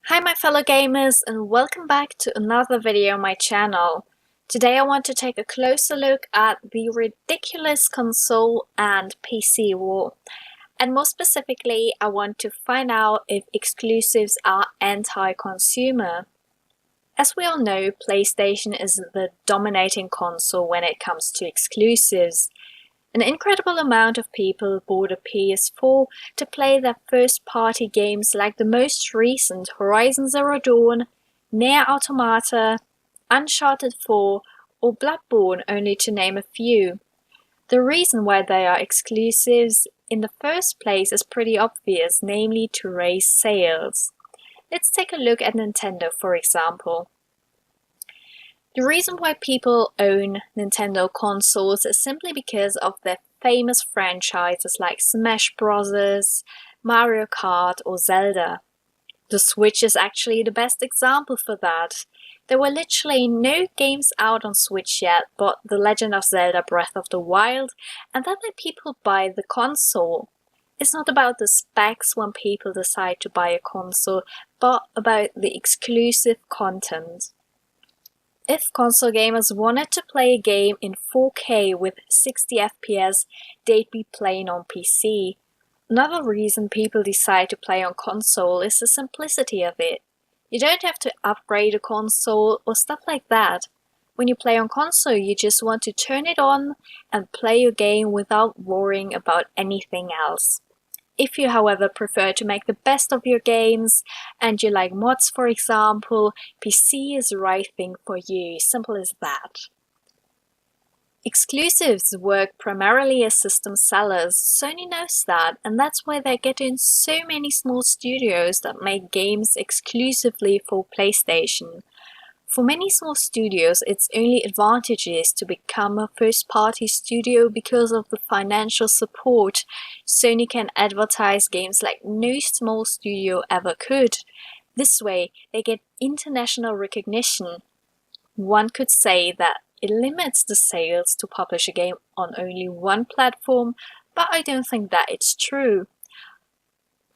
Hi my fellow gamers and welcome back to another video on my channel. Today I want to take a closer look at the ridiculous console and PC war. And more specifically, I want to find out if exclusives are anti-consumer. As we all know, PlayStation is the dominating console when it comes to exclusives. An incredible amount of people bought a PS4 to play their first-party games like the most recent Horizon Zero Dawn, Nier Automata, Uncharted 4 or Bloodborne, only to name a few. The reason why they are exclusives in the first place is pretty obvious, namely to raise sales. Let's take a look at Nintendo, for example. The reason why people own Nintendo consoles is simply because of their famous franchises like Smash Bros., Mario Kart or Zelda. The Switch is actually the best example for that. There were literally no games out on Switch yet but The Legend of Zelda Breath of the Wild, and that made people buy the console. It's not about the specs when people decide to buy a console, but about the exclusive content. If console gamers wanted to play a game in 4K with 60 FPS, they'd be playing on PC. Another reason people decide to play on console is the simplicity of it. You don't have to upgrade a console or stuff like that. When you play on console, you just want to turn it on and play your game without worrying about anything else. If you, however, prefer to make the best of your games and you like mods, for example, PC is the right thing for you. Simple as that. Exclusives work primarily as system sellers. Sony knows that, and that's why they get in so many small studios that make games exclusively for PlayStation. For many small studios, its only advantage is to become a first-party studio because of the financial support. Sony can advertise games like no small studio ever could. This way, they get international recognition. One could say that it limits the sales to publish a game on only one platform, but I don't think that it's true.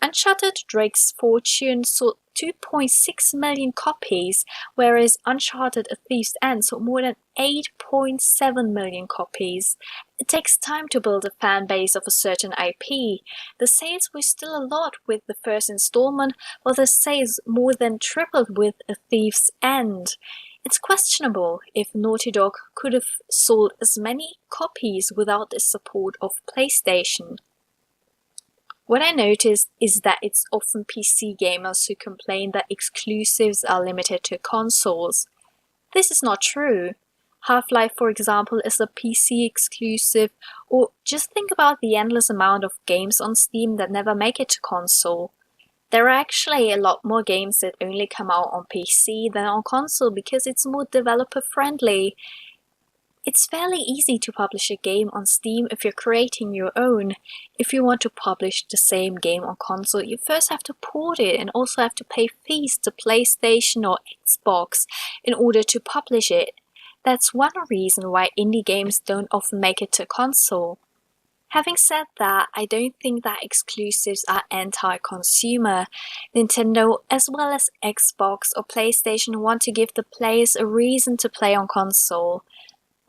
Uncharted Drake's Fortune sold 2.6 million copies, whereas Uncharted A Thief's End sold more than 8.7 million copies. It takes time to build a fan base of a certain IP. The sales were still a lot with the first installment, while the sales more than tripled with A Thief's End. It's questionable if Naughty Dog could have sold as many copies without the support of PlayStation. What I noticed is that it's often PC gamers who complain that exclusives are limited to consoles. This is not true. Half-Life, for example, is a PC exclusive, or just think about the endless amount of games on Steam that never make it to console. There are actually a lot more games that only come out on PC than on console because it's more developer-friendly. It's fairly easy to publish a game on Steam if you're creating your own. If you want to publish the same game on console, you first have to port it and also have to pay fees to PlayStation or Xbox in order to publish it. That's one reason why indie games don't often make it to console. Having said that, I don't think that exclusives are anti-consumer. Nintendo, as well as Xbox or PlayStation, want to give the players a reason to play on console.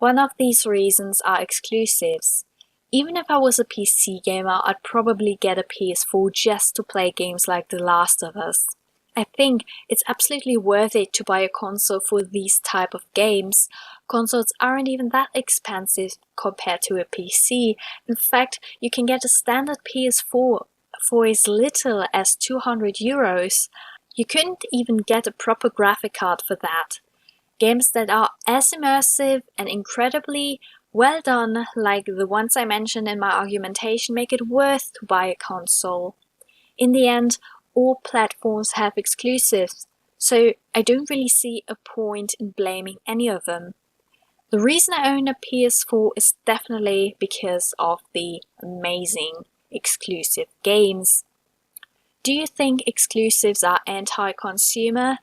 One of these reasons are exclusives. Even if I was a PC gamer, I'd probably get a PS4 just to play games like The Last of Us. I think it's absolutely worth it to buy a console for these type of games. Consoles aren't even that expensive compared to a PC. In fact, you can get a standard PS4 for as little as €200. You couldn't even get a proper graphic card for that. Games that are as immersive and incredibly well done, like the ones I mentioned in my argumentation, make it worth to buy a console. In the end, all platforms have exclusives, so I don't really see a point in blaming any of them. The reason I own a PS4 is definitely because of the amazing exclusive games. Do you think exclusives are anti-consumer?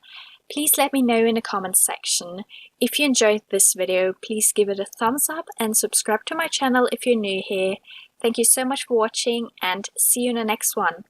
Please let me know in the comments section. If you enjoyed this video, please give it a thumbs up and subscribe to my channel if you're new here. Thank you so much for watching and see you in the next one.